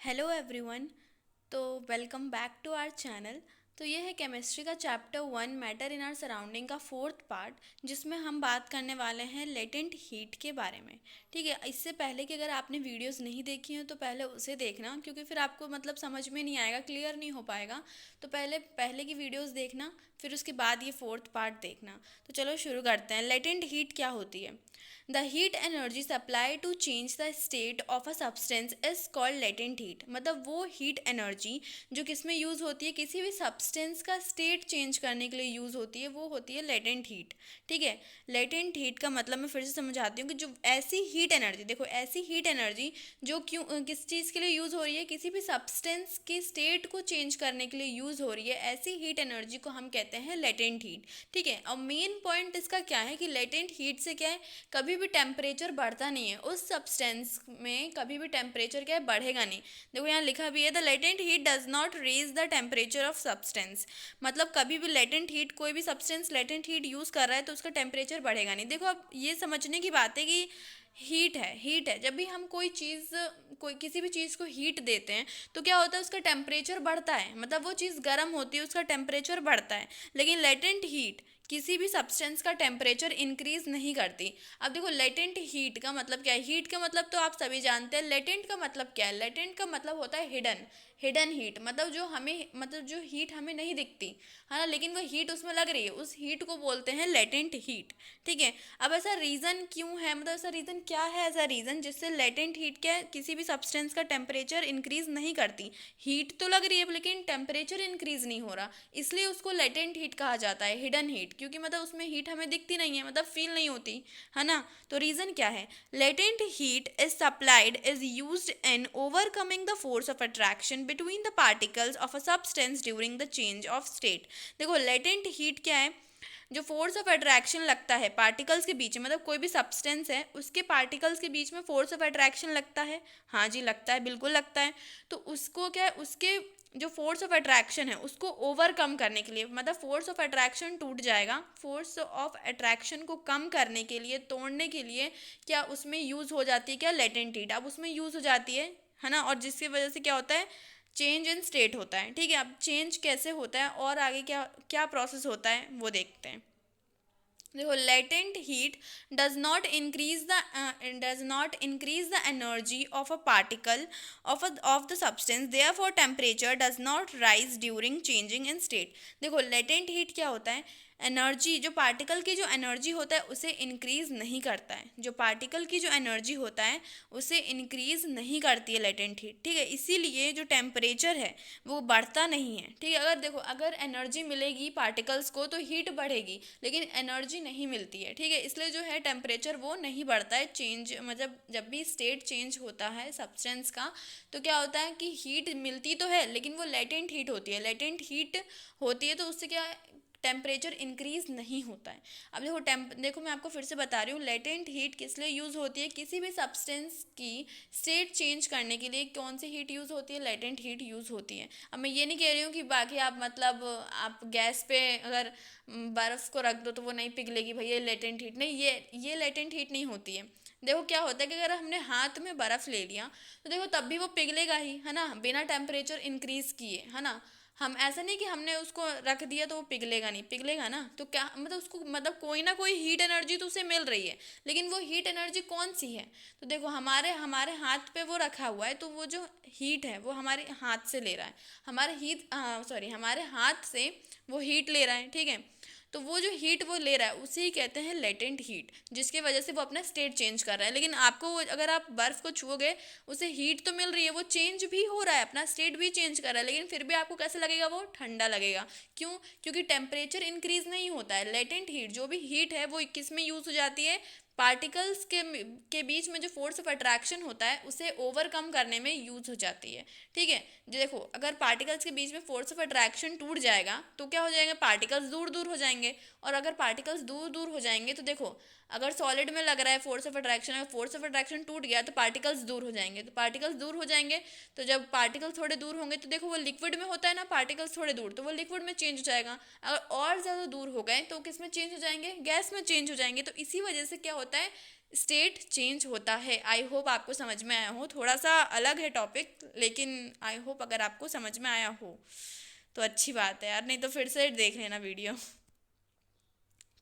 Hello everyone. तो welcome back to our channel. तो ये है केमिस्ट्री का chapter 1 matter in our surrounding का फोर्थ पार्ट, जिसमें हम बात करने वाले हैं लेटेंट हीट के बारे में। ठीक है, इससे पहले कि अगर आपने वीडियोस नहीं देखी हैं तो पहले उसे देखना, क्योंकि फिर आपको मतलब समझ में नहीं आएगा, क्लियर नहीं हो पाएगा। तो पहले पहले की वीडियोस देखना, फिर उसके बाद ये फोर्थ पार्ट देखना। तो चलो शुरू करते हैं। लेटेंट हीट क्या होती है? The heat energy supply to change the state of a substance is called latent heat. मतलब वो हीट एनर्जी जो किस में यूज़ होती है, किसी भी सब्सटेंस का स्टेट चेंज करने के लिए यूज़ होती है, वो होती है लेटेंट हीट। ठीक है, लेटेंट हीट का मतलब मैं फिर से समझाती हूँ कि जो ऐसी हीट एनर्जी, देखो ऐसी हीट एनर्जी जो किस चीज़ के लिए यूज़ हो रही है, किसी भी सब्सटेंस की स्टेट को चेंज करने के लिए यूज़ हो रही है, ऐसी हीट एनर्जी को हम कहते हैं लेटेंट हीट। ठीक है, और मेन पॉइंट इसका क्या है कि लेटेंट हीट से क्या है, कभी भी टेम्परेचर बढ़ता नहीं है उस सब्सटेंस में, कभी भी टेम्परेचर क्या है, बढ़ेगा नहीं। देखो यहाँ लिखा भी है, the latent heat does not raise the temperature of substance. मतलब कभी भी लेटेंट हीट, कोई भी सब्सटेंस लेटेंट हीट यूज़ कर रहा है तो उसका टेम्परेचर बढ़ेगा नहीं। देखो अब ये समझने की बात है कि हीट है जब भी हम कोई किसी भी चीज़ को हीट देते हैं तो क्या होता है, उसका टेम्परेचर बढ़ता है। मतलब वो चीज़ गर्म होती है, उसका टेम्परेचर बढ़ता है। लेकिन लेटेंट हीट किसी भी सब्सटेंस का टेम्परेचर इंक्रीज नहीं करती। अब देखो लेटेंट हीट का मतलब क्या है? हीट का मतलब तो आप सभी जानते हैं। लेटेंट का मतलब क्या है? लेटेंट का मतलब होता है हिडन। हिडन हीट मतलब जो हीट हमें नहीं दिखती है ना, लेकिन वो हीट उसमें लग रही है, उस हीट को बोलते हैं लेटेंट हीट। ठीक है, अब ऐसा रीज़न क्यों है, मतलब ऐसा रीज़न क्या है, ऐसा रीज़न जिससे लेटेंट हीट क्या है, किसी भी सब्सटेंस का टेम्परेचर इंक्रीज नहीं करती। हीट तो लग रही है लेकिन टेम्परेचर इंक्रीज नहीं हो रहा, इसलिए उसको लेटेंट हीट कहा जाता है, हिडन हीट। क्योंकि मतलब उसमें हीट हमें दिखती नहीं है, मतलब फील नहीं होती है ना। तो रीज़न क्या है? Latent heat is supplied is used in overcoming the force of attraction between the particles of a substance during the change of state. देखो लेटेंट हीट क्या है? जो फोर्स ऑफ अट्रैक्शन लगता है पार्टिकल्स के बीच में, मतलब कोई भी सब्सटेंस है उसके पार्टिकल्स के बीच में फोर्स ऑफ अट्रैक्शन लगता है। हाँ जी लगता है, बिल्कुल लगता है। तो उसको क्या है, उसके जो फोर्स ऑफ अट्रैक्शन है उसको ओवरकम करने के लिए, मतलब फोर्स ऑफ अट्रैक्शन टूट जाएगा, फोर्स ऑफ अट्रैक्शन को कम करने के लिए, तोड़ने के लिए क्या उसमें यूज़ हो जाती है, क्या लेटेंट हीट। अब उसमें यूज़ हो जाती है ना, और जिसकी वजह से क्या होता है, चेंज इन स्टेट होता है। ठीक है, अब चेंज कैसे होता है और आगे क्या क्या प्रोसेस होता है वो देखते हैं। देखो latent heat does not increase the energy of a particle of the substance, therefore temperature does not rise during changing in state. देखो लेटेंट हीट क्या होता है, एनर्जी, जो पार्टिकल की जो एनर्जी होता है उसे इंक्रीज नहीं करता है। जो पार्टिकल की जो एनर्जी होता है उसे इंक्रीज नहीं करती है लेटेंट हीट। ठीक है, इसीलिए जो टेम्परेचर है वो बढ़ता नहीं है। ठीक है, अगर देखो अगर एनर्जी मिलेगी पार्टिकल्स को तो हीट बढ़ेगी, लेकिन एनर्जी नहीं मिलती है। ठीक है, इसलिए जो है टेम्परेचर वो नहीं बढ़ता है। चेंज मतलब जब भी स्टेट चेंज होता है सब्सटेंस का तो क्या होता है कि हीट मिलती तो है लेकिन वो लेटेंट हीट होती है। लेटेंट हीट होती है तो उससे क्या टेम्परेचर इंक्रीज नहीं होता है। अब देखो मैं आपको फिर से बता रही हूँ, लेटेंट हीट किस लिए यूज़ होती है, किसी भी सब्सटेंस की स्टेट चेंज करने के लिए कौन सी हीट यूज़ होती है, लेटेंट हीट यूज़ होती है। अब मैं ये नहीं कह रही हूँ कि बाकी आप मतलब आप गैस पे अगर बर्फ़ को रख दो तो वो नहीं पिघलेगी, भैया लेटेंट हीट नहीं, ये लेटेंट हीट नहीं होती है। देखो क्या होता है कि अगर हमने हाथ में बर्फ़ ले लिया तो देखो तब भी वो पिघलेगा ही, है ना, बिना टेम्परेचर इंक्रीज़ किए, है ना। हम ऐसा नहीं कि हमने उसको रख दिया तो वो पिघलेगा नहीं, पिघलेगा ना। तो क्या मतलब उसको मतलब कोई ना कोई हीट एनर्जी तो उसे मिल रही है, लेकिन वो हीट एनर्जी कौन सी है? तो देखो हमारे हमारे हाथ पे वो रखा हुआ है, तो वो जो हीट है वो हमारे हाथ से ले रहा है, हमारे हाथ से वो हीट ले रहा है। ठीक है, तो वो जो हीट वो ले रहा है उसे ही कहते हैं लेटेंट हीट, जिसकी वजह से वो अपना स्टेट चेंज कर रहा है। लेकिन आपको अगर आप बर्फ़ को छुओगे उसे हीट तो मिल रही है, वो चेंज भी हो रहा है, अपना स्टेट भी चेंज कर रहा है, लेकिन फिर भी आपको कैसे लगेगा, वो ठंडा लगेगा। क्यों? क्योंकि टेम्परेचर इंक्रीज नहीं होता है। लेटेंट हीट, जो भी हीट है वो किस में यूज़ हो जाती है, पार्टिकल्स के बीच में जो फोर्स ऑफ अट्रैक्शन होता है उसे ओवरकम करने में यूज़ हो जाती है। ठीक है, जो देखो अगर पार्टिकल्स के बीच में फोर्स ऑफ अट्रैक्शन टूट जाएगा तो क्या हो जाएगा, पार्टिकल्स दूर दूर हो जाएंगे। और अगर पार्टिकल्स दूर दूर हो जाएंगे तो देखो अगर सॉलिड में लग रहा है फोर्स ऑफ अट्रैक्शन, अगर फोर्स ऑफ अट्रैक्शन टूट गया तो पार्टिकल्स दूर हो जाएंगे। तो पार्टिकल्स दूर हो जाएंगे, तो जब पार्टिकल्स थोड़े दूर होंगे तो देखो वो लिक्विड में होता है ना, पार्टिकल्स थोड़े दूर तो वो लिक्विड में चेंज हो जाएगा। अगर और ज़्यादा दूर हो गए तो किस में चेंज हो जाएंगे, गैस में चेंज हो जाएंगे। तो इसी वजह से क्या होता है, स्टेट चेंज होता है। आई होप आपको समझ में आया हो, थोड़ा सा अलग है टॉपिक, लेकिन आई होप अगर आपको समझ में आया हो तो अच्छी बात है यार, नहीं तो फिर से देख लेना वीडियो।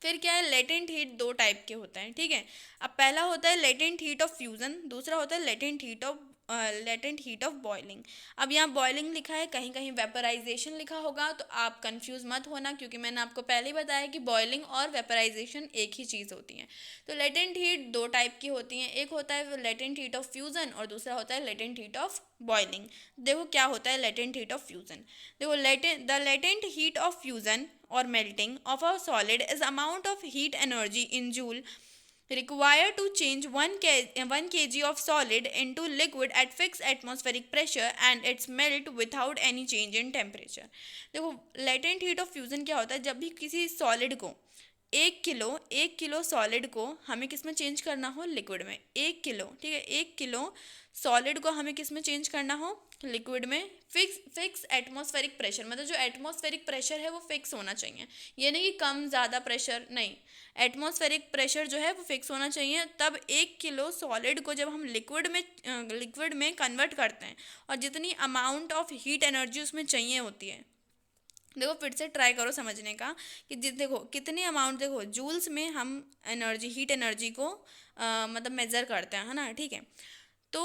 फिर क्या है, लेटेंट हीट दो टाइप के होते हैं, ठीक है। अब पहला होता है लेटेंट हीट ऑफ फ्यूजन, दूसरा होता है लेटेंट हीट ऑफ बॉइलिंग। अब यहाँ बॉइलिंग लिखा है, कहीं कहीं वेपराइजेशन लिखा होगा, तो आप कंफ्यूज मत होना, क्योंकि मैंने आपको पहले ही बताया कि बॉइलिंग और वेपराइजेशन एक ही चीज़ होती है। तो लेटेंट हीट दो टाइप की होती हैं, एक होता है लेटेंट हीट ऑफ फ्यूजन और दूसरा होता है लेटेंट हीट ऑफ बॉइलिंग। देखो क्या होता है लेटेंट हीट ऑफ फ्यूजन। देखो latent heat of fusion or melting of a solid is amount of heat energy in joule required to change 1 kg of solid into liquid at fixed atmospheric pressure and its melt without any change in temperature। देखो latent heat of fusion क्या होता है, जब भी किसी solid को 1 kilo solid को हमें किस में चेंज करना हो, लिक्विड में। 1 किलो, ठीक है, 1 किलो सॉलिड को हमें किस में चेंज करना हो, लिक्विड में। फिक्स एटमॉस्फेरिक प्रेशर, मतलब जो एटमॉस्फेरिक प्रेशर है वो फिक्स होना चाहिए, ये नहीं कि कम ज़्यादा प्रेशर, नहीं, एटमॉस्फेरिक प्रेशर जो है वो फिक्स होना चाहिए। तब 1 किलो सॉलिड को जब हम लिक्विड में कन्वर्ट करते हैं, और जितनी अमाउंट ऑफ हीट एनर्जी उसमें चाहिए होती है, देखो फिर से ट्राई करो समझने का कि देखो कितनी अमाउंट, देखो जूल्स में हम एनर्जी, हीट एनर्जी को मतलब मेज़र करते हैं, है ना, ठीक है। तो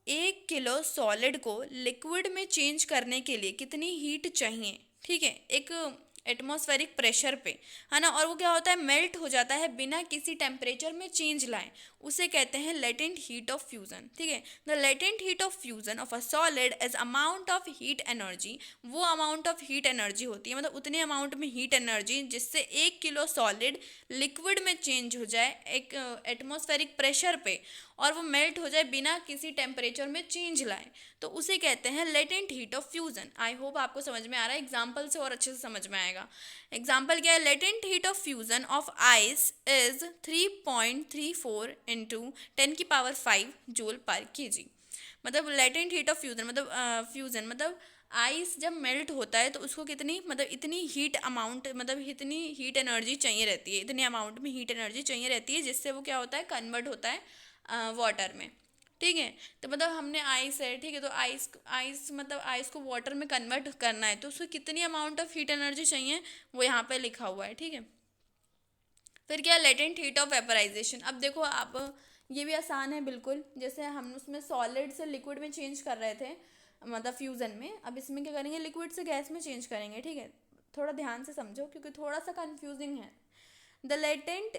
1 किलो सॉलिड को लिक्विड में चेंज करने के लिए कितनी हीट चाहिए, ठीक है, एक एटमॉस्फेरिक प्रेशर पे, है ना, और वो क्या होता है, मेल्ट हो जाता है बिना किसी टेम्परेचर में चेंज लाए, उसे कहते हैं लेटेंट हीट ऑफ फ्यूजन, ठीक है। The latent heat of fusion of a solid is amount of heat energy, वो अमाउंट ऑफ हीट एनर्जी होती है, मतलब उतने अमाउंट में हीट एनर्जी जिससे 1 किलो सॉलिड लिक्विड में चेंज हो जाए एक एटमॉस्फेरिक प्रेशर पे, और वो मेल्ट हो जाए बिना किसी टेम्परेचर में चेंज लाए, तो उसे कहते हैं latent heat of fusion. I hope आपको समझ में आ रहा है, एग्जाम्पल से और अच्छे से समझ में आएगा। एग्जाम्पल क्या है, latent heat of fusion of ice is 3.34 into 10⁵ joule per KG. मतलब लेटेंट हीट ऑफ फ्यूजन मतलब आइस जब मेल्ट होता है तो उसको कितनी, मतलब इतनी हीट अमाउंट, मतलब इतनी हीट एनर्जी चाहिए रहती है, इतनी अमाउंट में हीट एनर्जी चाहिए रहती है, जिससे वो क्या होता है, कन्वर्ट होता है वाटर में, ठीक है। तो मतलब हमने आइस है, ठीक है, तो आइस मतलब आइस को वाटर में कन्वर्ट करना है, तो उसको कितनी अमाउंट ऑफ हीट एनर्जी चाहिए वो यहाँ पे लिखा हुआ है, ठीक है। फिर क्या, लेटेंट हीट ऑफ वेपराइजेशन। अब देखो आप, ये भी आसान है बिल्कुल, जैसे हम उसमें सॉलिड से लिक्विड में चेंज कर रहे थे, मतलब फ्यूज़न में, अब इसमें क्या करेंगे, लिक्विड से गैस में चेंज करेंगे, ठीक है। थोड़ा ध्यान से समझो क्योंकि थोड़ा सा कंफ्यूजिंग है। द लेटेंट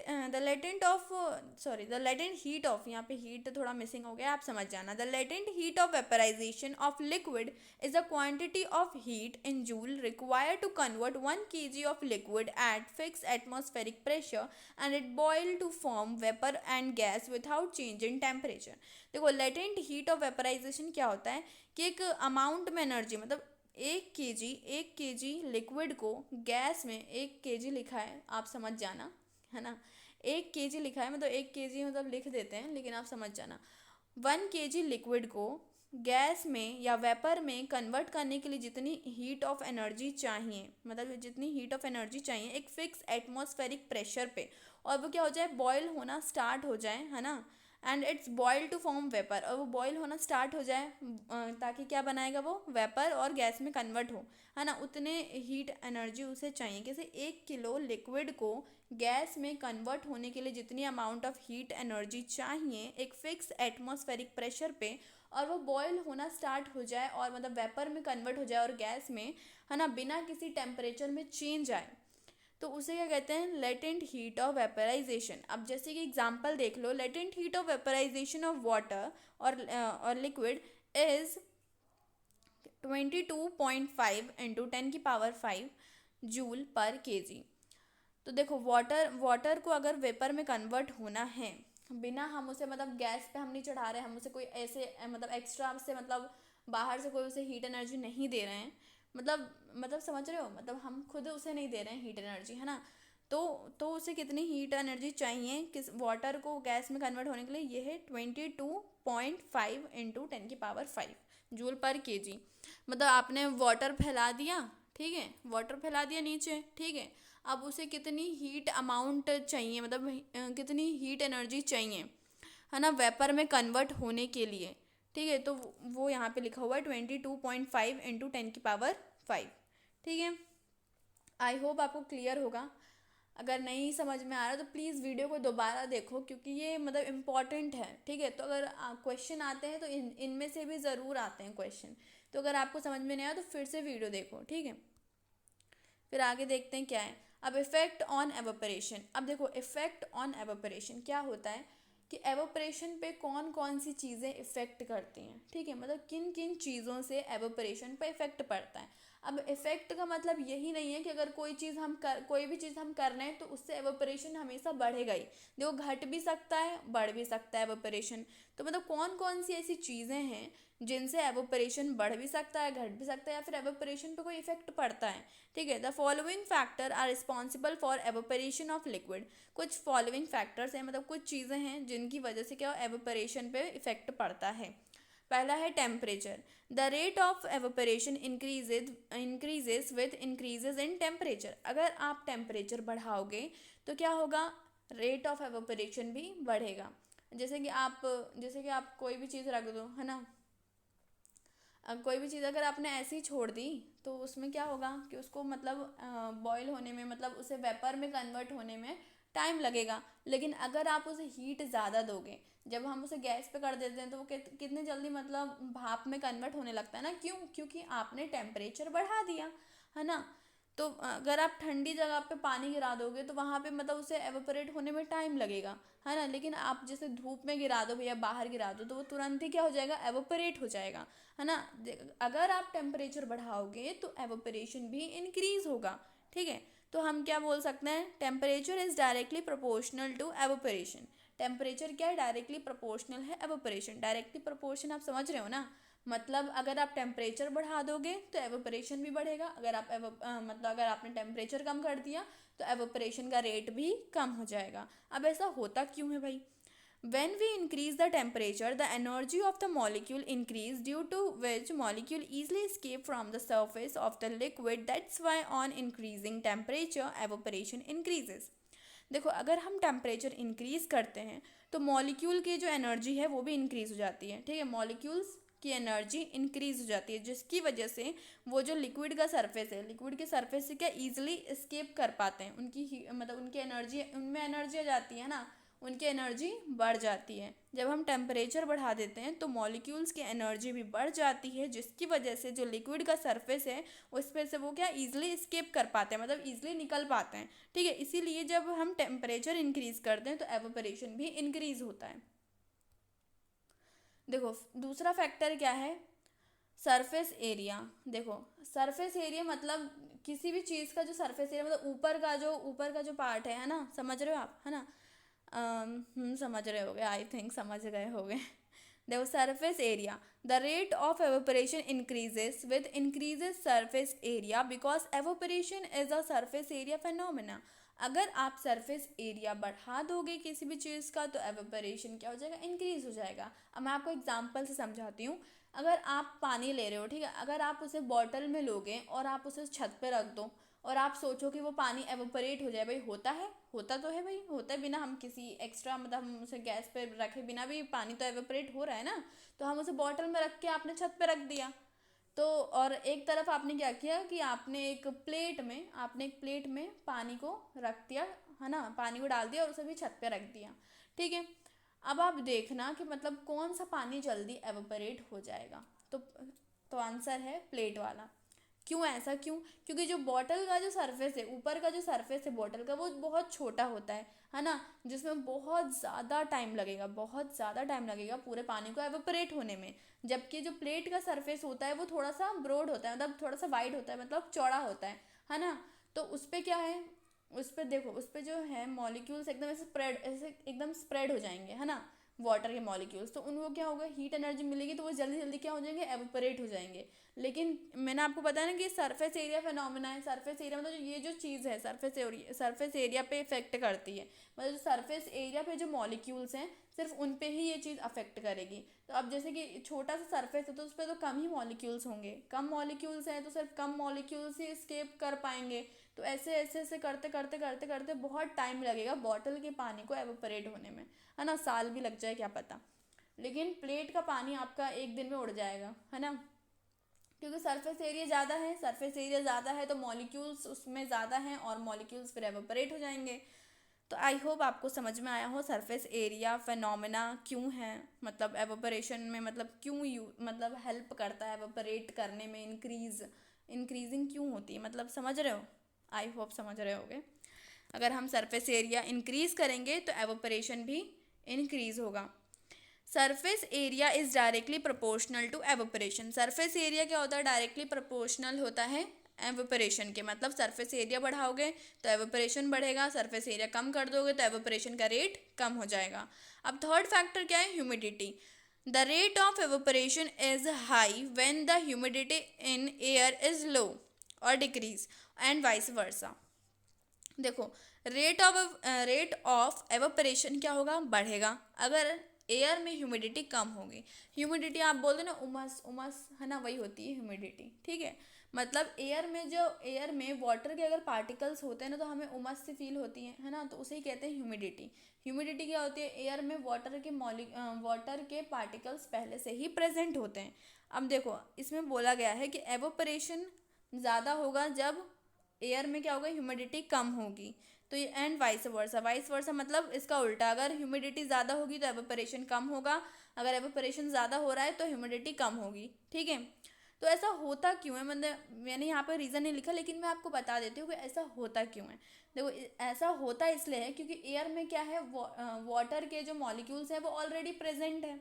हीट ऑफ, यहाँ पे हीट थोड़ा मिसिंग हो गया, आप समझ जाना। The latent heat of vaporisation of liquid is a quantity of heat in joule required to convert 1 kg of liquid at fix atmospheric pressure and it boil to form vapour and gas without change in temperature. देखो latent heat of vaporization क्या होता है कि एक amount में energy, मतलब 1 kg liquid को gas में, 1 kg लिखा है, आप समझ जाना, है ना, 1 kg लिखा है, मतलब 1 kg मतलब लिख देते हैं, लेकिन आप समझ जाना। 1 kg लिक्विड को गैस में या वेपर में कन्वर्ट करने के लिए जितनी हीट ऑफ एनर्जी चाहिए, मतलब जितनी हीट ऑफ एनर्जी चाहिए एक फिक्स एटमॉस्फेरिक प्रेशर पे, और वो क्या हो जाए, बॉयल होना स्टार्ट हो जाए, है ना, and it's boil to form vapour, और वो बॉयल होना स्टार्ट हो जाए ताकि क्या बनाएगा, वो वेपर और गैस में कन्वर्ट हो, है ना, उतने हीट एनर्जी उसे चाहिए। कैसे, 1 किलो लिक्विड को गैस में कन्वर्ट होने के लिए जितनी अमाउंट ऑफ हीट एनर्जी चाहिए एक फिक्स एटमॉस्फेरिक प्रेशर पे, और वो बॉयल होना स्टार्ट हो जाए और मतलब वेपर में कन्वर्ट हो जाए और गैस में, है ना, बिना किसी टेम्परेचर में चेंज आए, तो उसे क्या कहते हैं, लेटेंट हीट ऑफ वेपराइजेशन। अब जैसे कि एग्जांपल देख लो, latent heat of vaporisation of water और liquid is 22.5 into 10⁵ joule per kg. तो देखो वाटर को अगर वेपर में कन्वर्ट होना है, बिना हम उसे मतलब गैस पे हम नहीं चढ़ा रहे, हम उसे कोई ऐसे मतलब एक्स्ट्रा से, मतलब बाहर से कोई उसे हीट एनर्जी नहीं दे रहे हैं, मतलब समझ रहे हो, मतलब हम खुद उसे नहीं दे रहे हैं हीट एनर्जी, है ना, तो उसे कितनी हीट एनर्जी चाहिए किस वाटर को गैस में कन्वर्ट होने के लिए, ये है 22.5 इंटू 10⁵ जूल पर केजी। मतलब आपने वाटर फैला दिया, ठीक है, वाटर फैला दिया नीचे, ठीक है, अब उसे कितनी हीट अमाउंट चाहिए, मतलब कितनी हीट एनर्जी चाहिए, है ना, वेपर में कन्वर्ट होने के लिए। ठीक है, तो वो यहाँ पे लिखा हुआ है 22.5 इंटू 10⁵ ठीक है। आई होप आपको क्लियर होगा। अगर नहीं समझ में आ रहा तो प्लीज़ वीडियो को दोबारा देखो, क्योंकि ये मतलब इम्पॉर्टेंट है। ठीक है, तो अगर क्वेश्चन आते हैं तो इनमें से भी ज़रूर आते हैं क्वेश्चन। तो अगर आपको समझ में नहीं आया तो फिर से वीडियो देखो, ठीक है। फिर आगे देखते हैं क्या है। अब इफेक्ट ऑन एवोपरेशन। अब देखो इफेक्ट ऑन एवोपरेशन क्या होता है कि एवोपरेशन पे कौन कौन सी चीज़ें इफ़ेक्ट करती हैं। ठीक है, मतलब किन किन चीज़ों से एवोपरेशन पे इफ़ेक्ट पड़ता है। अब इफ़ेक्ट का मतलब यही नहीं है कि अगर कोई भी चीज़ हम कर रहे हैं तो उससे एवोपरेशन हमेशा बढ़ेगा ही। देखो घट भी सकता है, बढ़ भी सकता है एवोपरेशन। तो मतलब कौन कौन सी ऐसी चीज़ें हैं जिनसे एवोपरेशन बढ़ भी सकता है, घट भी सकता है, या फिर एवोपरेशन पे कोई इफेक्ट पड़ता है। ठीक है, the following factor are responsible for evaporation of liquid. कुछ फॉलोइंग फैक्टर्स हैं, मतलब कुछ चीज़ें हैं जिनकी वजह से क्या एवोपरेशन पे इफेक्ट पड़ता है। पहला है temperature. The rate of evaporation increases with increases in temperature. अगर आप टेम्परेचर बढ़ाओगे तो क्या होगा, रेट ऑफ एवोपरेशन भी बढ़ेगा। जैसे कि आप कोई भी चीज़ रख दो, है ना। अब कोई भी चीज़ अगर आपने ऐसे ही छोड़ दी तो उसमें क्या होगा कि उसको मतलब बॉयल होने में, मतलब उसे वेपर में कन्वर्ट होने में टाइम लगेगा। लेकिन अगर आप उसे हीट ज़्यादा दोगे, जब हम उसे गैस पे कर देते हैं तो वो कितने जल्दी मतलब भाप में कन्वर्ट होने लगता है ना। क्यों? क्योंकि आपने टेम्परेचर बढ़ा दिया, है ना। तो अगर आप ठंडी जगह पे पानी गिरा दोगे तो वहाँ पे मतलब उसे एवोपरेट होने में टाइम लगेगा, है ना। लेकिन आप जैसे धूप में गिरा दो या बाहर गिरा दो तो वो तुरंत ही क्या हो जाएगा, एवोपरेट हो जाएगा, है ना। अगर आप टेम्परेचर बढ़ाओगे तो एवोपरेशन भी इंक्रीज होगा। ठीक है, तो हम क्या बोल सकते हैं, temperature is directly proportional to evaporation. Temperature क्या है, डायरेक्टली प्रोपोर्शनल है एवोपरेशन। डायरेक्टली प्रोपोर्शन आप समझ रहे हो ना। मतलब अगर आप टेम्परेचर बढ़ा दोगे तो एवोपरेशन भी बढ़ेगा। मतलब अगर आपने टेम्परेचर कम कर दिया तो एवोपरेशन का रेट भी कम हो जाएगा। अब ऐसा होता क्यों है भाई? When we increase the temperature, the energy of the molecule increase, due to which molecule easily escape from the surface of the liquid. That's why on increasing temperature, evaporation increases. देखो अगर हम टेम्परेचर इंक्रीज करते हैं तो molecule की जो energy है वो भी इंक्रीज हो जाती है। ठीक है, मॉलिक्यूल्स की एनर्जी इंक्रीज हो जाती है, जिसकी वजह से वो जो लिक्विड का सरफेस है, लिक्विड के सरफेस से क्या ईजिली एस्केप कर पाते हैं। मतलब उनकी एनर्जी, उनमें एनर्जी आ जाती है ना, उनकी एनर्जी बढ़ जाती है। जब हम टेम्परेचर बढ़ा देते हैं तो मॉलिक्यूल्स की एनर्जी भी बढ़ जाती है, जिसकी वजह से जो लिक्विड का सरफेस है उस पर से वो क्या ईजिली एस्केप कर पाते हैं, मतलब ईजिली निकल पाते हैं। ठीक है, इसीलिए जब हम टेम्परेचर इंक्रीज करते हैं तो एवोपरेशन भी इंक्रीज होता है। देखो दूसरा फैक्टर क्या है, सरफेस एरिया। देखो सरफेस एरिया मतलब किसी भी चीज़ का जो सरफेस एरिया, मतलब ऊपर का जो पार्ट है ना, समझ रहे हो आप, है ना। समझ रहे होगे, आई थिंक समझ गए होगे। देखो surface area, the rate of evaporation increases with increases surface area because evaporation is a surface area phenomena. अगर आप सरफेस एरिया बढ़ा दोगे किसी भी चीज़ का तो एवोपरेशन क्या हो जाएगा, इंक्रीज हो जाएगा। अब मैं आपको एग्जांपल से समझाती हूँ। अगर आप पानी ले रहे हो, ठीक है, अगर आप उसे बॉटल में लोगे और आप उसे छत पे रख दो और आप सोचो कि वो पानी एवोपरेट हो जाए, भाई होता है, होता तो है भाई, होता है। बिना हम किसी एक्स्ट्रा मतलब हम उसे गैस पे रखे बिना भी पानी तो एवोपरेट हो रहा है ना। तो हम उसे बॉटल में रख के आपने छत पे रख दिया। तो और एक तरफ आपने क्या किया कि आपने एक प्लेट में पानी को रख दिया, है ना, पानी को डाल दिया और उसे भी छत पे रख दिया। ठीक है, अब आप देखना कि मतलब कौन सा पानी जल्दी एवोपरेट हो जाएगा। तो आंसर है प्लेट वाला। क्यों ऐसा, क्यों? क्योंकि जो बॉटल का जो सरफेस है, ऊपर का जो सरफेस है बॉटल का, वो बहुत छोटा होता है ना। जिसमें बहुत ज़्यादा टाइम लगेगा पूरे पानी को एवोपरेट होने में। जबकि जो प्लेट का सरफेस होता है वो थोड़ा सा ब्रॉड होता है, मतलब थोड़ा सा वाइड होता है, मतलब चौड़ा होता है ना। तो उस पर क्या है, उस पर देखो, उस पर जो है मॉलिक्यूल्स ऐसे एकदम स्प्रेड हो जाएंगे, है ना, वाटर के मॉलिक्यूल्स। तो उनको क्या होगा, हीट एनर्जी मिलेगी तो वो जल्दी जल्दी क्या हो जाएंगे, एवोपरेट हो जाएंगे। लेकिन मैंने आपको बताया ना कि सरफेस एरिया फिनोमेना है। सरफेस एरिया मतलब ये जो चीज़ है सरफेस एरिया पे इफेक्ट करती है। मतलब सरफेस एरिया पे जो मॉलिक्यूल्स हैं सिर्फ उन पे ही ये चीज़ अफेक्ट करेगी। तो अब जैसे कि छोटा सा सरफेस है तो उस पर तो कम ही मॉलिक्यूल्स होंगे, कम मॉलिक्यूल्स हैं तो सिर्फ कम मॉलिक्यूल्स ही स्केप कर पाएंगे। तो ऐसे ऐसे ऐसे करते करते करते करते बहुत टाइम लगेगा बॉटल के पानी को एवोपरेट होने में, है ना, साल भी लग जाए क्या पता। लेकिन प्लेट का पानी आपका एक दिन में उड़ जाएगा, है ना, क्योंकि सरफेस एरिया ज़्यादा है, सरफेस एरिया ज़्यादा है तो मॉलिक्यूल्स उसमें ज़्यादा हैं और मॉलिक्यूल्स फिर एवोपरेट हो जाएंगे। तो आई होप आपको समझ में आया हो सरफेस एरिया फेनोमेना क्यों है, मतलब एवोपरेशन में, मतलब क्यों मतलब हेल्प करता है एवोपरेट करने में, इंक्रीजिंग क्यों होती है, मतलब समझ रहे हो, आई होप समझ रहे होगे। अगर हम सरफेस एरिया इंक्रीज करेंगे तो एवोपरेशन भी इंक्रीज होगा। Surface area is directly proportional to evaporation. Surface area क्या होता है, डायरेक्टली प्रोपोर्शनल होता है एवोपरेशन के, मतलब सरफेस एरिया बढ़ाओगे तो एवोपरेशन बढ़ेगा, सरफेस एरिया कम कर दोगे तो एवोपरेशन का रेट कम हो जाएगा। अब थर्ड फैक्टर क्या है, humidity. The rate of evaporation is high when the humidity in air is low और डिक्रीज एंड वाइस वर्सा। देखो, रेट ऑफ एवोपरेशन क्या होगा, बढ़ेगा अगर एयर में ह्यूमिडिटी कम होगी। ह्यूमिडिटी आप बोल दो ना, उमस उमस, है ना, वही होती है ह्यूमिडिटी, ठीक है। मतलब एयर में वाटर के अगर पार्टिकल्स होते हैं ना तो हमें उमस से फील होती है ना, तो उसे ही कहते हैं ह्यूमिडिटी। ह्यूमिडिटी क्या होती है, एयर में वाटर के पार्टिकल्स पहले से ही प्रेजेंट होते हैं। अब देखो, इसमें बोला गया है कि एवोपरेशन ज़्यादा होगा जब एयर में क्या होगा, ह्यूमिडिटी कम होगी। तो ये एंड वाइस वर्सा मतलब इसका उल्टा, अगर ह्यूमिडिटी ज़्यादा होगी तो एवोपरेशन कम होगा, अगर एवोपरेशन ज़्यादा हो रहा है तो ह्यूमिडिटी कम होगी, ठीक है। तो ऐसा होता क्यों है, मतलब मैंने यहाँ पर रीज़न नहीं लिखा लेकिन मैं आपको बता देती हूँ कि ऐसा होता क्यों है। देखो, ऐसा होता इसलिए है क्योंकि एयर में क्या है, वाटर के जो मॉलिक्यूल्स हैं वो ऑलरेडी प्रेजेंट है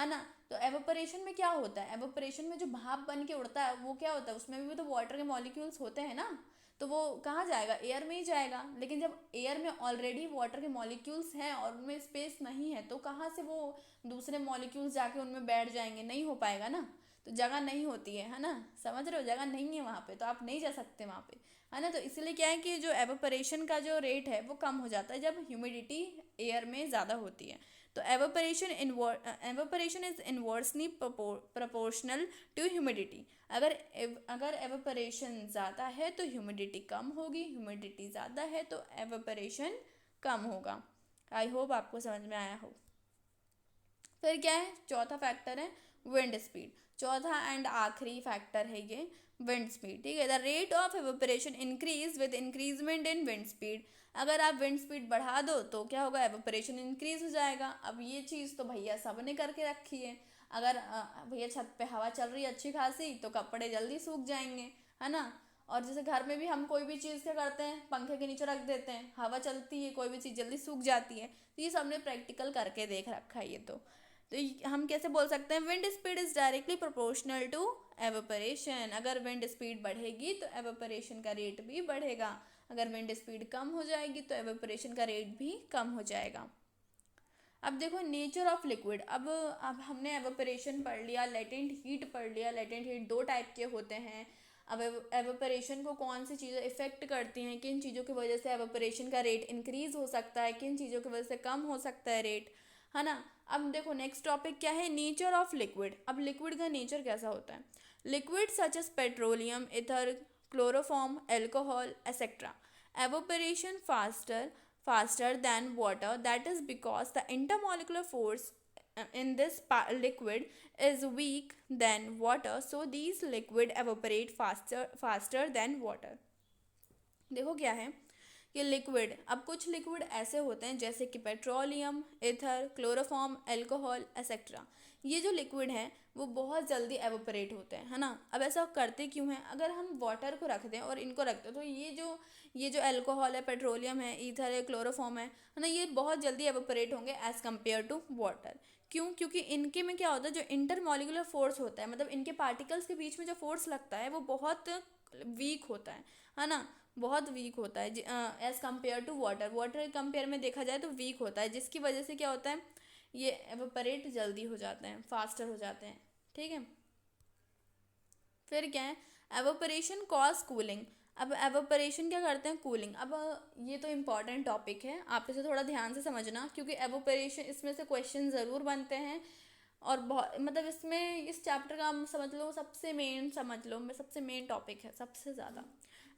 ना। तो एवोपरेशन में क्या होता है, एवोपरेशन में जो भाप बन के उड़ता है वो क्या होता है, उसमें भी तो वाटर के मॉलिक्यूल्स होते हैं ना, तो वो कहाँ जाएगा, एयर में ही जाएगा। लेकिन जब एयर में ऑलरेडी वाटर के मॉलिक्यूल्स हैं और उनमें स्पेस नहीं है तो कहाँ से वो दूसरे मॉलिक्यूल्स जाके उनमें बैठ जाएंगे, नहीं हो पाएगा ना। तो जगह नहीं होती है ना, समझ रहे हो, जगह नहीं है वहाँ पे तो आप नहीं जा सकते वहाँ पे, है ना। तो इसलिए क्या है कि जो एवोपरेशन का जो रेट है वो कम हो जाता है जब ह्यूमिडिटी एयर में ज़्यादा होती है। तो evaporation is inversely proportional to humidity. अगर एवोपरेशन ज़्यादा है तो ह्यूमिडिटी कम होगी, ह्यूमिडिटी ज़्यादा है तो एवोपरेशन कम होगा। आई होप आपको समझ में आया हो। फिर क्या है, चौथा फैक्टर है विंड स्पीड। चौथा एंड आखिरी फैक्टर है ये विंड स्पीड, ठीक है। The rate of evaporation increase with increment in wind speed. अगर आप विंड स्पीड बढ़ा दो तो क्या होगा, एवोपरेशन इंक्रीज हो जाएगा। अब ये चीज़ तो भैया सब ने करके रखी है। अगर भैया छत पे हवा चल रही है अच्छी खासी तो कपड़े जल्दी सूख जाएंगे, है ना। और जैसे घर में भी हम कोई भी चीज़ क्या करते हैं, पंखे के नीचे रख देते हैं, हवा चलती है, कोई भी चीज़ जल्दी सूख जाती है। तो ये सबने प्रैक्टिकल करके देख रखा है ये तो हम कैसे बोल सकते हैं, wind speed is directly proportional to evaporation. अगर विंड स्पीड बढ़ेगी तो एवोपरेशन का रेट भी बढ़ेगा, अगर विंड स्पीड कम हो जाएगी तो एवोपरेशन का रेट भी कम हो जाएगा। अब देखो नेचर ऑफ लिक्विड। अब हमने एवोपरेशन पढ़ लिया, लेटेंट हीट पढ़ लिया। लेटेंट हीट दो टाइप के होते हैं। अब एवोपरेशन को कौन सी चीज़ें इफेक्ट करती हैं, किन चीज़ों की वजह से एवोपरेशन का रेट इंक्रीज हो सकता है, किन चीज़ों की वजह से कम हो सकता है रेट, है ना। अब देखो नेक्स्ट टॉपिक क्या है, नेचर ऑफ लिक्विड। अब लिक्विड का नेचर कैसा होता है, liquid such as petroleum, ether, chloroform, alcohol etcetera evaporation faster than water. That is because the intermolecular force in this liquid is weak than water, so these liquid evaporate faster than water. देखो क्या है, ये liquid, अब कुछ liquid ऐसे होते हैं जैसे कि petroleum, ether, chloroform, alcohol etcetera. ये जो लिक्विड हैं वो बहुत जल्दी एवोपरेट होते हैं, है ना। अब ऐसा करते क्यों हैं, अगर हम वाटर को रख दें और इनको रख दें तो ये जो अल्कोहल है, पेट्रोलियम है, ईथर है, क्लोरोफॉर्म है ना, ये बहुत जल्दी एवोपरेट होंगे एज़ कम्पेयर टू वाटर। क्यों, क्योंकि इनके में क्या होता है, जो इंटरमॉलिकुलर फोर्स होता है, मतलब इनके पार्टिकल्स के बीच में जो फोर्स लगता है वो बहुत वीक होता है ना, बहुत वीक होता है as compare to water. Water के कंपेयर में देखा जाए तो वीक होता है, जिसकी वजह से क्या होता है, ये एवोपरेट जल्दी हो जाते हैं, फास्टर हो जाते हैं, ठीक है। फिर क्या है, एवोपरेशन कॉज कूलिंग। अब एवोपरेशन क्या करते हैं, कूलिंग। अब ये तो इम्पॉर्टेंट टॉपिक है, आप इसे थोड़ा ध्यान से समझना क्योंकि एवोपरेशन इसमें से क्वेश्चन ज़रूर बनते हैं। और बहुत मतलब इसमें इस चैप्टर का समझ लो सबसे मेन, समझ लो मैं सबसे मेन टॉपिक है सबसे ज़्यादा।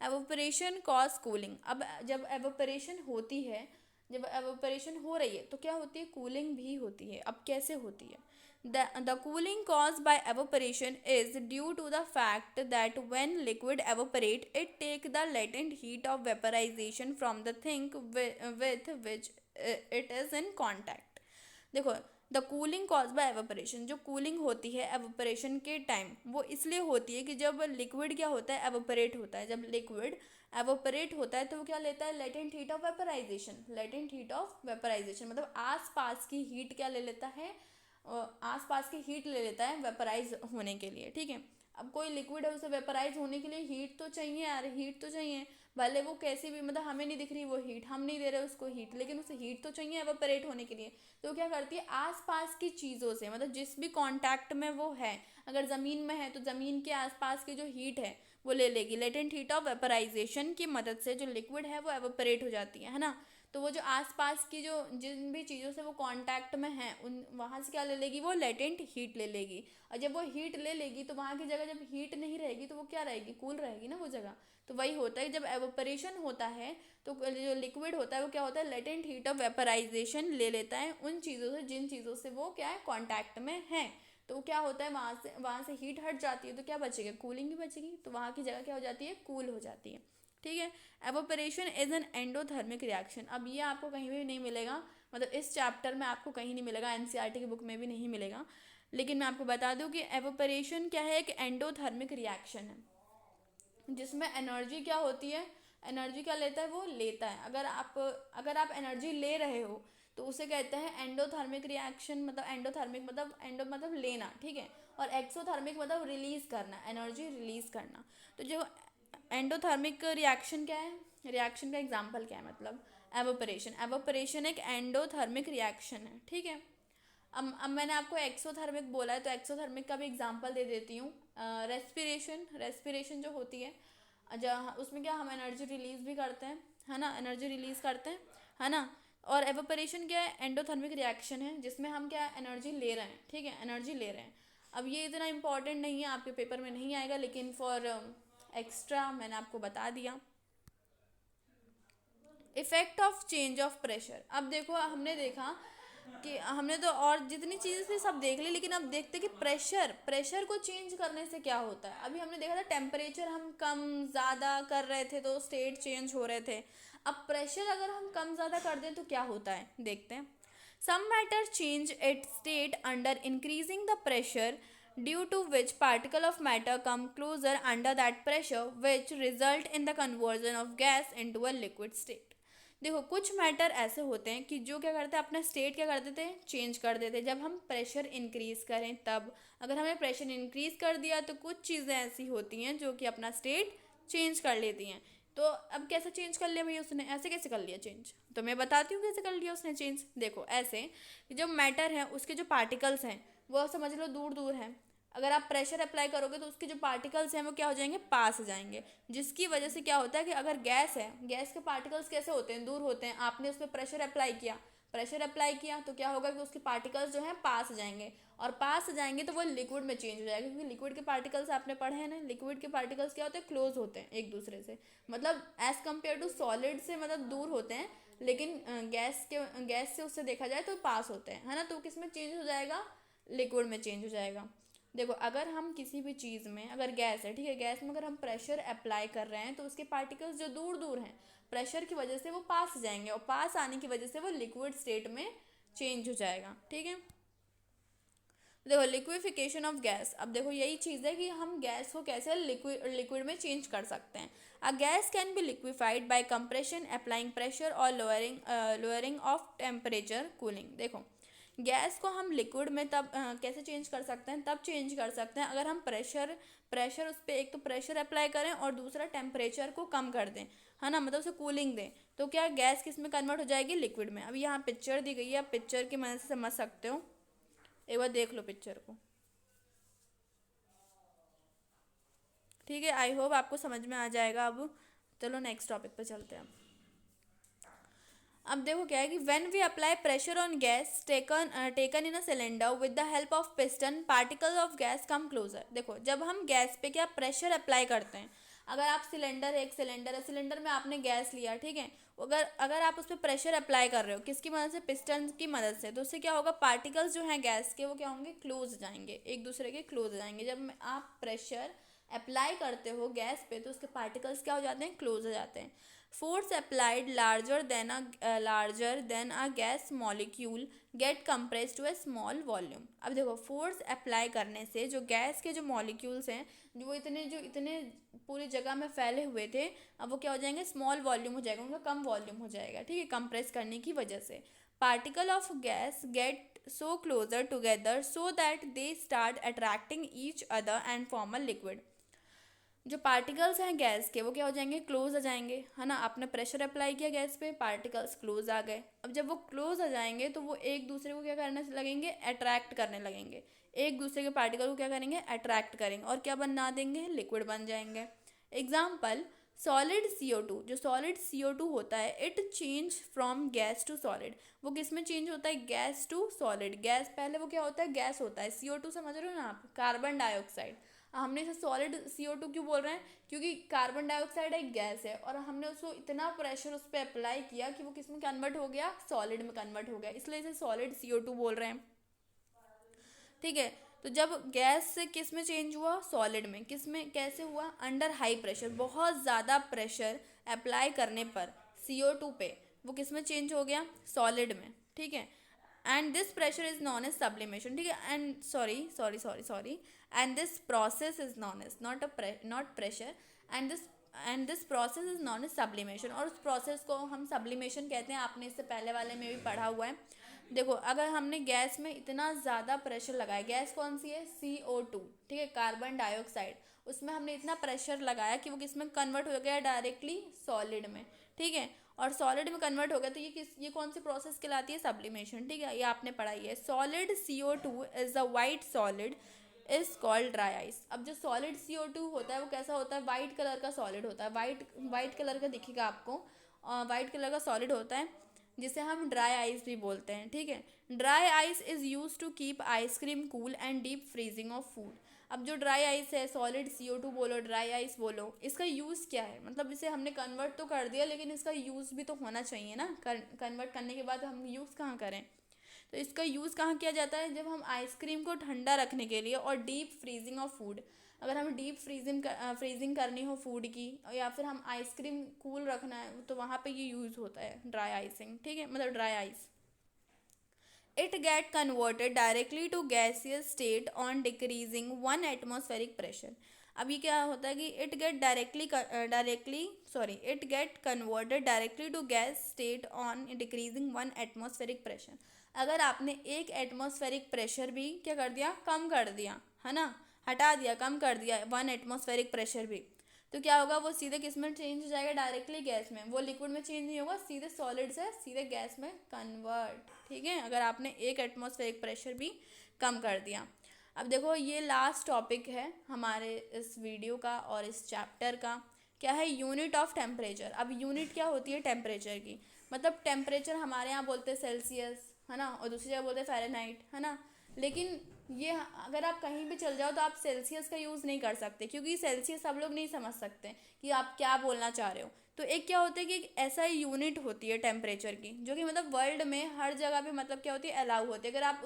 Evaporation cause cooling. अब जब एवोपरेशन होती है, जब एवोपरेशन हो रही है तो क्या होती है, कूलिंग भी होती है। अब कैसे होती है? The cooling caused by evaporation is due to the fact that when liquid evaporate, it take the latent heat of vaporization from the thing with which it is in contact। देखो, the cooling cause by evaporation, जो cooling होती है evaporation के time, वो इसलिए होती है कि जब लिक्विड क्या होता है, एवोपरेट होता है। जब लिक्विड एवोपरेट होता है तो वो क्या लेता है, latent heat of vaporization. Latent heat of vaporization मतलब आसपास की हीट क्या ले लेता है, आसपास की हीट ले लेता है वेपराइज होने के लिए। ठीक है, अब कोई लिक्विड है, उसे वेपराइज होने के लिए हीट तो चाहिए यार, हीट तो चाहिए। भले वो कैसी भी, मतलब हमें नहीं दिख रही वो हीट, हम नहीं दे रहे उसको हीट, लेकिन उसे हीट तो चाहिए एवेपोरेट होने के लिए। तो क्या करती है, आसपास की चीज़ों से, मतलब जिस भी कांटेक्ट में वो है, अगर ज़मीन में है तो ज़मीन के आसपास की जो हीट है वो ले लेगी। लेटेंट हीट ऑफ वेपराइजेशन की मदद से जो लिक्विड है वो एवेपोरेट हो जाती है ना। तो वो जो आसपास की जो जिन भी चीज़ों से वो कांटेक्ट में है, उन वहाँ से क्या ले लेगी, वो लेटेंट हीट ले लेगी। और जब वो हीट ले लेगी तो वहाँ की जगह जब हीट नहीं रहेगी तो वो क्या रहेगी, कूल रहेगी ना वो जगह। तो वही होता है, जब एवोपरेशन होता है तो जो लिक्विड होता है वो क्या होता है, लेटेंट हीट ऑफ वेपराइजेशन ले लेता है उन चीज़ों से जिन चीज़ों से वो क्या है, कॉन्टैक्ट में है। तो क्या होता है, वहाँ से हीट हट जाती है तो क्या बचेगा, कूलिंग ही बचेगी। तो वहाँ की जगह क्या हो जाती है, कूल हो जाती है। ठीक है, evaporation is an endothermic reaction. अब ये आपको कहीं भी नहीं मिलेगा, मतलब इस चैप्टर में आपको कहीं नहीं मिलेगा, एनसीईआरटी की बुक में भी नहीं मिलेगा, लेकिन मैं आपको बता दूं कि एवोपरेशन क्या है, एक एंडोथर्मिक रिएक्शन है जिसमें एनर्जी क्या होती है, एनर्जी क्या लेता है, वो लेता है। अगर आप एनर्जी ले रहे हो तो उसे कहते हैं एंडोथर्मिक रिएक्शन। मतलब एंडोथर्मिक मतलब एंडो मतलब लेना, ठीक है, और एक्सोथर्मिक मतलब रिलीज करना, एनर्जी रिलीज करना। तो जो एंडोथर्मिक रिएक्शन क्या है, रिएक्शन का एग्जांपल क्या है, मतलब एवोपरेशन। एवोपरेशन एक एंडोथर्मिक रिएक्शन है। ठीक है, अब मैंने आपको एक्सोथर्मिक बोला है तो एक्सोथर्मिक का भी एग्जांपल दे देती हूँ। रेस्पिरेशन, रेस्पिरेशन जो होती है, जहाँ उसमें क्या हम एनर्जी रिलीज भी करते हैं, है ना, एनर्जी रिलीज करते हैं, है ना। और एवोपरेशन क्या है, एंडोथर्मिक रिएक्शन है जिसमें हम क्या एनर्जी ले रहे हैं। ठीक है, एनर्जी ले रहे हैं। अब ये इतना इंपॉर्टेंट नहीं है, आपके पेपर में नहीं आएगा, लेकिन फॉर एक्स्ट्रा मैंने आपको बता दिया। Effect of change of pressure. अब देखो, हमने देखा कि हमने तो और जितनी चीज़ें थी सब देख ली, लेकिन अब देखते कि प्रेशर को चेंज करने से क्या होता है। अभी हमने देखा था टेम्परेचर हम कम ज़्यादा कर रहे थे तो स्टेट चेंज हो रहे थे। अब प्रेशर अगर हम कम ज़्यादा कर दें तो क्या होता है, देखते हैं। Some matter change its state under increasing the pressure, due to which particle of matter come closer under that pressure, which result in the conversion of gas into a liquid state. देखो, कुछ matter ऐसे होते हैं कि जो क्या करते हैं, अपना स्टेट क्या कर देते हैं, चेंज कर देते हैं जब हम प्रेशर इंक्रीज करें तब। अगर हमने प्रेशर इंक्रीज कर दिया तो कुछ चीज़ें ऐसी होती हैं जो कि अपना स्टेट चेंज कर लेती हैं। तो अब कैसे चेंज कर लिया भाई उसने, ऐसे कैसे कर लिया चेंज, तो मैं बताती हूँ कैसे कर लिया उसने चेंज। देखो, ऐसे कि जो मैटर है उसके जो पार्टिकल्स हैं वो समझ लो दूर दूर हैं। अगर आप प्रेशर अप्लाई करोगे तो उसके जो पार्टिकल्स हैं वो क्या हो जाएंगे, पास हो जाएंगे। जिसकी वजह से क्या होता है कि अगर गैस है, गैस के पार्टिकल्स कैसे होते हैं, दूर होते हैं। आपने उस पर प्रेशर अप्लाई किया तो क्या होगा कि उसके पार्टिकल्स जो हैं पास हो जाएंगे, और पास हो जाएंगे तो वो लिक्विड में चेंज हो जाएगा। क्योंकि लिक्विड के पार्टिकल्स आपने पढ़े हैं ना, लिक्विड के पार्टिकल्स क्या होते हैं, क्लोज होते हैं एक दूसरे से, मतलब एज कम्पेयर टू सॉलिड से मतलब दूर होते हैं, लेकिन गैस से उससे देखा जाए तो पास होते हैं, है ना। तो किस में चेंज हो जाएगा, लिक्विड में चेंज हो जाएगा। देखो, अगर हम किसी भी चीज़ में, अगर गैस है, ठीक है, गैस में अगर हम प्रेशर अप्लाई कर रहे हैं तो उसके पार्टिकल्स जो दूर दूर हैं, प्रेशर की वजह से वो पास जाएंगे, और पास आने की वजह से वो लिक्विड स्टेट में चेंज हो जाएगा। ठीक है, देखो लिक्विफिकेशन ऑफ गैस। अब देखो, यही चीज़ है कि हम गैस को कैसे लिक्विड में चेंज कर सकते हैं। A gas can be liquefied by compression, applying pressure और लोअरिंग ऑफ टेम्परेचर, कूलिंग। देखो, गैस को हम लिक्विड में तब कैसे चेंज कर सकते हैं, तब चेंज कर सकते हैं अगर हम प्रेशर उस पर एक तो प्रेशर अप्लाई करें और दूसरा टेम्परेचर को कम कर दें, है ना, मतलब उसे कूलिंग दें। तो क्या गैस किस में कन्वर्ट हो जाएगी, लिक्विड में। अब यहाँ पिक्चर दी गई है, आप पिक्चर की मदद से समझ सकते हो, एक बार देख लो पिक्चर को। ठीक है, आई होप आपको समझ में आ जाएगा। अब चलो नेक्स्ट टॉपिक पे चलते हैं। अब देखो क्या है कि when we apply pressure on gas taken in a cylinder with the help of piston, particles of gas come closer. देखो, जब हम गैस पे क्या प्रेशर अप्लाई करते हैं, अगर आप सिलेंडर है, एक सिलेंडर है, सिलेंडर में आपने गैस लिया, ठीक है, अगर अगर आप उस पर प्रेशर अप्लाई कर रहे हो किसकी मदद से, पिस्टन की मदद से, तो उससे क्या होगा, पार्टिकल्स जो हैं गैस के वो क्या होंगे, क्लोज हो जाएंगे, एक दूसरे के क्लोज हो जाएंगे। जब आप प्रेशर अप्लाई करते हो गैस पे तो उसके पार्टिकल्स क्या हो जाते हैं, क्लोज हो जाते हैं। Force applied larger than a gas molecule get compress to a small volume. अब देखो, फोर्स अप्लाई करने से जो गैस के जो मॉलिक्यूल्स हैं, जो इतने पूरी जगह में फैले हुए थे, अब वो क्या हो जाएंगे, स्मॉल वॉल्यूम हो जाएगा, उनका कम वॉल्यूम हो जाएगा, ठीक है, कंप्रेस करने की वजह से। Particle of gas get so closer together so that they start attracting each other and form a liquid. जो पार्टिकल्स हैं गैस के वो क्या हो जाएंगे, क्लोज आ जाएंगे, है ना, आपने प्रेशर अप्लाई किया गैस पे, पार्टिकल्स क्लोज आ गए। अब जब वो क्लोज आ जाएंगे तो वो एक दूसरे को क्या करने लगेंगे, अट्रैक्ट करने लगेंगे, एक दूसरे के पार्टिकल को क्या करेंगे, अट्रैक्ट करेंगे, और क्या बना देंगे, लिक्विड बन जाएंगे। एग्जाम्पल, सॉलिड CO2, जो सॉलिड CO2 होता है, it change from gas to solid. वो किस में चेंज होता है, गैस टू सॉलिड। गैस पहले वो क्या होता है, गैस होता है, CO2 समझ रहे हो ना आप, कार्बन डाइऑक्साइड। हमने इसे सॉलिड CO2 क्यों बोल रहे हैं, क्योंकि कार्बन डाइऑक्साइड एक गैस है और हमने उसको इतना प्रेशर उस पर अप्लाई किया कि वो किस में कन्वर्ट हो गया, सॉलिड में कन्वर्ट हो गया, इसलिए इसे सॉलिड CO2 बोल रहे हैं, ठीक है। तो जब गैस से किस में चेंज हुआ, सॉलिड में, किस में, कैसे हुआ, अंडर हाई प्रेशर, बहुत ज़्यादा प्रेशर अप्लाई करने पर CO2 पे वो किस में चेंज हो गया, सॉलिड में, ठीक है। And this pressure is known as sublimation, ठीक है, and sorry and this process is known as not pressure, and this process is known as sublimation, और उस प्रोसेस को हम सब्लिमेशन कहते हैं, आपने इससे पहले वाले में भी पढ़ा हुआ है। देखो, अगर हमने गैस में इतना ज़्यादा प्रेशर लगाया, गैस कौन सी है, CO2, ठीक है, कार्बन डाइऑक्साइड, उसमें हमने इतना प्रेशर लगाया कि वो किस में कन्वर्ट हो गया, डायरेक्टली सॉलिड में, ठीक है, और सॉलिड में कन्वर्ट हो गया तो ये कौन सी प्रोसेस कहलाती है, सब्लिमेशन, ठीक है, ये आपने पढ़ाई है। Solid CO2 is a white solid is called dry ice. अब जो सॉलिड CO2 होता है वो कैसा होता है, वाइट कलर का सॉलिड होता है, वाइट कलर का दिखेगा आपको, वाइट कलर का सॉलिड होता है, जिसे हम ड्राई आइस भी बोलते हैं, ठीक है। Dry ice is use to keep ice cream cool and deep freezing of food. अब जो ड्राई आइस है, सॉलिड CO2 बोलो, ड्राई आइस बोलो, इसका यूज़ क्या है, मतलब इसे हमने कन्वर्ट तो कर दिया लेकिन इसका यूज़ भी तो होना चाहिए ना, कन्वर्ट करने के बाद हम यूज़ कहाँ करें, तो इसका यूज़ कहाँ किया जाता है, जब हम आइसक्रीम को ठंडा रखने के लिए, और डीप फ्रीजिंग ऑफ फूड, अगर हमें डीप फ्रीजिंग करनी हो फूड की, या फिर हम आइसक्रीम कूल रखना है, तो वहाँ पे ये यूज़ होता है ड्राई आइसिंग, ठीक है, मतलब dry ice. It get converted directly to gaseous state on decreasing 1 atmospheric pressure. अब ये क्या होता है कि it get converted directly to gas state on decreasing 1 atmospheric pressure. अगर आपने 1 एटमॉस्फेरिक प्रेशर भी क्या कर दिया, कम कर दिया, है ना, हटा दिया, कम कर दिया 1 एटमॉस्फेरिक प्रेशर भी, तो क्या होगा, वो सीधे किस में चेंज हो जाएगा, डायरेक्टली गैस में, वो लिक्विड में चेंज नहीं होगा, सीधे सॉलिड से सीधे गैस में कन्वर्ट, ठीक है, अगर आपने 1 एटमॉस्फेरिक प्रेशर भी कम कर दिया। अब देखो, ये लास्ट टॉपिक है हमारे इस वीडियो का और इस चैप्टर का, क्या है, यूनिट ऑफ टेम्परेचर। अब यूनिट क्या होती है टेम्परेचर की, मतलब टेम्परेचर हमारे यहाँ बोलते हैं सेल्सियस, है ना, और दूसरी जगह बोलते हैं फ़ारेनहाइट, है ना, लेकिन ये अगर आप कहीं भी चल जाओ तो आप सेल्सियस का यूज़ नहीं कर सकते, क्योंकि सेल्सियस सब लोग नहीं समझ सकते कि आप क्या बोलना चाह रहे हो। तो एक क्या होता है कि एक ऐसा यूनिट होती है टेम्परेचर की, जो कि मतलब वर्ल्ड में हर जगह पे मतलब क्या होती है, अलाउ होती है। अगर आप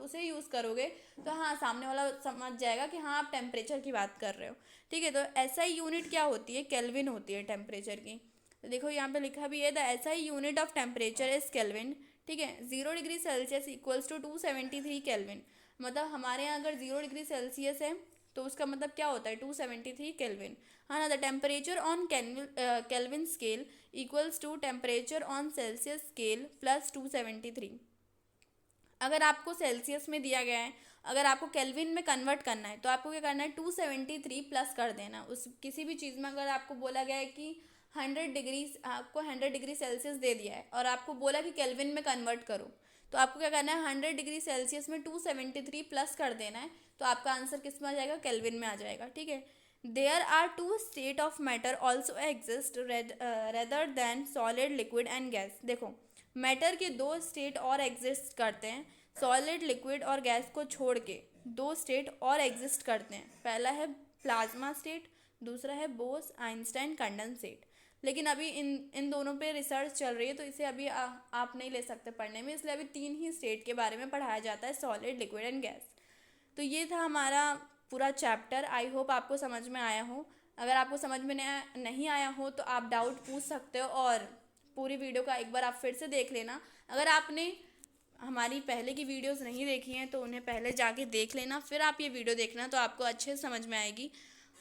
उसे यूज़ करोगे तो हाँ, सामने वाला समझ जाएगा कि हाँ, आप टेम्परेचर की बात कर रहे हो, ठीक है। तो ऐसा ही यूनिट क्या होती है, केल्विन होती है टेम्परेचर की। तो देखो, यहाँ पे लिखा भी है, द ऐसा ही unit of temperature is kelvin, ठीक है। 0 degree Celsius equals to 273 kelvin. मतलब हमारे यहाँ अगर 0 डिग्री सेल्सियस है तो उसका मतलब क्या होता है, 273 केल्विन, हाँ ना। The temperature on Kelvin scale equals to temperature on Celsius scale plus 273। अगर आपको सेल्सियस में दिया गया है, अगर आपको केल्विन में कन्वर्ट करना है तो आपको क्या करना है, 273 प्लस कर देना। उस किसी भी चीज़ में अगर आपको बोला गया है कि 100 डिग्री, आपको 100 डिग्री सेल्सियस दे दिया है और आपको बोला कि केल्विन में कन्वर्ट करो, तो आपको क्या करना है, 100 डिग्री सेल्सियस में 273 प्लस कर देना है, तो आपका आंसर किस में आ जाएगा, केल्विन में आ जाएगा, ठीक है। There are two state of matter also exist rather than solid, liquid and gas. देखो, मैटर के 2 स्टेट और एग्जिस्ट करते हैं, सॉलिड, लिक्विड और गैस को छोड़ के 2 स्टेट और एग्जिस्ट करते हैं। पहला है प्लाज्मा स्टेट, दूसरा है बोस आइंस्टाइन कंडेंसेट। लेकिन अभी इन दोनों पे रिसर्च चल रही है, तो इसे अभी आप नहीं ले सकते पढ़ने में, इसलिए अभी 3 ही स्टेट के बारे में पढ़ाया जाता है, सॉलिड, लिक्विड एंड गैस। तो ये था हमारा पूरा चैप्टर। आई होप आपको समझ में आया हो। अगर आपको समझ में नहीं आया हो तो आप डाउट पूछ सकते हो, और पूरी वीडियो का एक बार आप फिर से देख लेना। अगर आपने हमारी पहले की वीडियोस नहीं देखी हैं तो उन्हें पहले जाके देख लेना, फिर आप ये वीडियो देखना, तो आपको अच्छे से समझ में आएगी।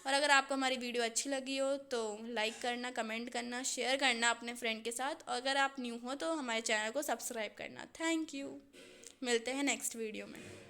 और अगर आपको हमारी वीडियो अच्छी लगी हो तो लाइक करना, कमेंट करना, शेयर करना अपने फ्रेंड के साथ, और अगर आप न्यू हो तो हमारे चैनल को सब्सक्राइब करना। Thank you. मिलते हैं नेक्स्ट वीडियो में।